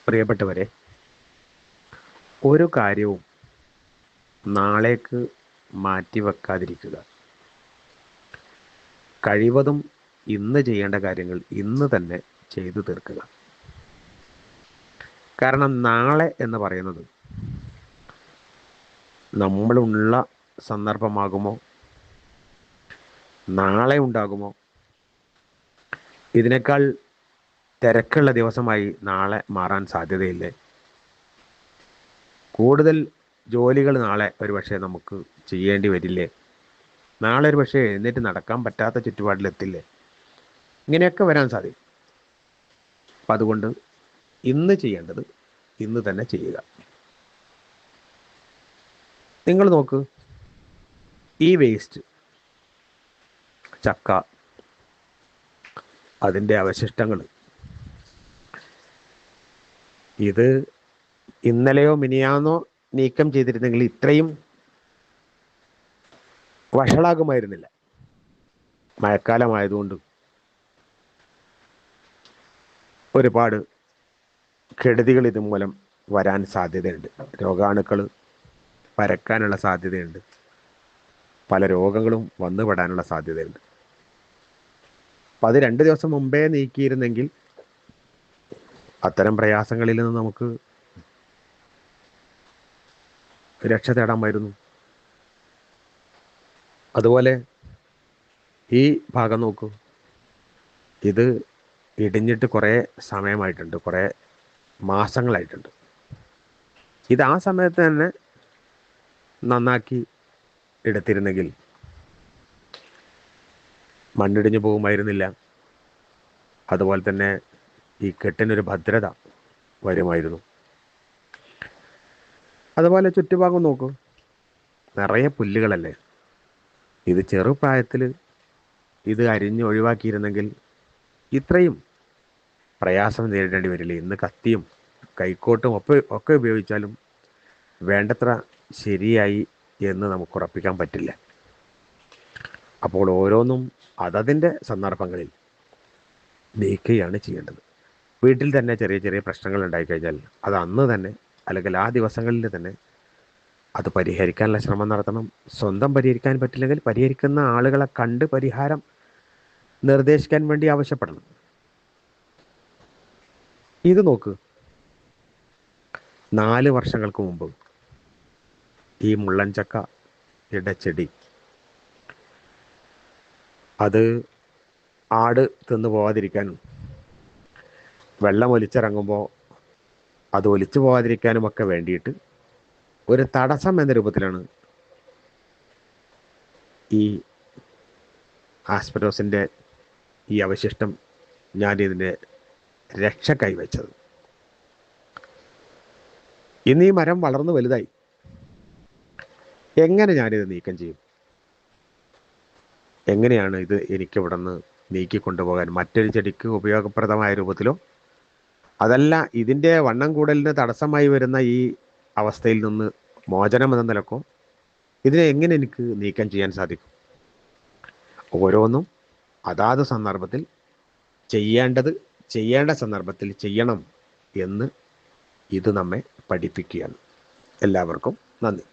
പ്രിയപ്പെട്ടവരെ, ഒരു കാര്യവും നാളേക്ക് മാറ്റിവെക്കാതിരിക്കുക. കഴിവതും ഇന്ന് ചെയ്യേണ്ട കാര്യങ്ങൾ ഇന്ന് തന്നെ ചെയ്തു തീർക്കുക. കാരണം നാളെ എന്ന് പറയുന്നത് നമ്മളുള്ള സന്ദർഭമാകുമോ, നാളെ ഉണ്ടാകുമോ, ഇതിനേക്കാൾ തിരക്കുള്ള ദിവസമായി നാളെ മാറാൻ സാധ്യതയില്ലേ? കൂടുതൽ ജോലികൾ നാളെ ഒരുപക്ഷെ നമുക്ക് ചെയ്യേണ്ടി വരില്ലേ? നാളെ ഒരു പക്ഷേ എഴുന്നേറ്റ് നടക്കാൻ പറ്റാത്ത ചുറ്റുപാടിലെത്തില്ലേ? ഇങ്ങനെയൊക്കെ വരാൻ സാധിക്കും. അപ്പം അതുകൊണ്ട് ഇന്ന് ചെയ്യേണ്ടത് ഇന്ന് തന്നെ ചെയ്യുക. നിങ്ങൾ നോക്ക്, ഈ വേസ്റ്റ്, ചക്ക, അതിൻ്റെ അവശിഷ്ടങ്ങൾ, ഇത് ഇന്നലെയോ മിനിയാന്നോ നീക്കം ചെയ്തിരുന്നെങ്കിൽ ഇത്രയും വഷളാകുമായിരുന്നില്ല. മഴക്കാലമായതുകൊണ്ട് ഒരുപാട് കെടുതികൾ ഇതുമൂലം വരാൻ സാധ്യതയുണ്ട്. രോഗാണുക്കൾ പരക്കാനുള്ള സാധ്യതയുണ്ട്. പല രോഗങ്ങളും വന്നുപെടാനുള്ള സാധ്യതയുണ്ട്. അപ്പം അത് 2 ദിവസം മുമ്പേ നീക്കിയിരുന്നെങ്കിൽ അത്തരം പ്രയാസങ്ങളിൽ നിന്ന് നമുക്ക് രക്ഷ തേടാമായിരുന്നു. അതുപോലെ ഈ ഭാഗം നോക്കൂ, ഇത് ഇടിഞ്ഞിട്ട് കുറേ സമയമായിട്ടുണ്ട്, കുറേ മാസങ്ങളായിട്ടുണ്ട്. ഇത് ആ സമയത്ത് തന്നെ നന്നാക്കി എടുത്തിരുന്നെങ്കിൽ മണ്ണിടിഞ്ഞു പോകുമായിരുന്നില്ല. അതുപോലെ തന്നെ ഈ കെട്ടിനൊരു ഭദ്രത വരുമായിരുന്നു. അതുപോലെ ചുറ്റുഭാഗം നോക്കൂ, നിറയെ പുല്ലുകളല്ലേ. ഇത് ചെറുപ്രായത്തിൽ ഇത് അരിഞ്ഞ് ഒഴിവാക്കിയിരുന്നെങ്കിൽ ഇത്രയും പ്രയാസം നേരിടേണ്ടി വരില്ല. ഇന്ന് കത്തിയും കൈക്കോട്ടും ഒക്കെ ഉപയോഗിച്ചാലും വേണ്ടത്ര ശരിയായി എന്ന് നമുക്ക് ഉറപ്പിക്കാൻ പറ്റില്ല. അപ്പോൾ ഓരോന്നും അതതിൻ്റെ സന്ദർഭങ്ങളിൽ നീക്കുകയാണ് ചെയ്യേണ്ടത്. വീട്ടിൽ തന്നെ ചെറിയ ചെറിയ പ്രശ്നങ്ങൾ ഉണ്ടായിക്കഴിഞ്ഞാൽ അത് അന്ന് തന്നെ അല്ലെങ്കിൽ ആ ദിവസങ്ങളിൽ തന്നെ അത് പരിഹരിക്കാനുള്ള ശ്രമം നടത്തണം. സ്വന്തം പരിഹരിക്കാൻ പറ്റില്ലെങ്കിൽ പരിഹരിക്കുന്ന ആളുകളെ കണ്ട് പരിഹാരം നിർദ്ദേശിക്കാൻ വേണ്ടി ആവശ്യപ്പെടണം. ഇത് നോക്ക്, 4 വർഷങ്ങൾക്ക് മുമ്പ് ഈ മുള്ളൻചക്ക ഇടച്ചെടി അത് ആട് തിന്നു പോകാതിരിക്കാനും വെള്ളം ഒലിച്ചിറങ്ങുമ്പോൾ അത് ഒലിച്ചു പോകാതിരിക്കാനുമൊക്കെ വേണ്ടിയിട്ട് ഒരു തടസ്സം എന്ന രൂപത്തിലാണ് ഈ ആസ്പെറ്റോസിൻ്റെ ഈ അവശിഷ്ടം ഞാനിതിൻ്റെ രക്ഷ കൈവച്ചത്. ഇന്ന് ഈ മരം വളർന്നു വലുതായി. എങ്ങനെ ഞാനിത് നീക്കം ചെയ്യും? എങ്ങനെയാണ് ഇത് എനിക്കിവിടെ നിന്ന് നീക്കിക്കൊണ്ടുപോകാൻ മറ്റൊരു ചെടിക്ക് ഉപയോഗപ്രദമായ രൂപത്തിലോ അതല്ല ഇതിൻ്റെ വണ്ണം കൂടലിന് തടസ്സമായി വരുന്ന ഈ അവസ്ഥയിൽ നിന്ന് മോചനം എന്ന നിലക്കോ ഇതിനെ എങ്ങനെ എനിക്ക് നീക്കം ചെയ്യാൻ സാധിക്കും? ഓരോന്നും അതാത് സന്ദർഭത്തിൽ ചെയ്യേണ്ട സന്ദർഭത്തിൽ ചെയ്യണം എന്ന് ഇത് നമ്മെ പഠിപ്പിക്കുകയാണ്. എല്ലാവർക്കും നന്ദി.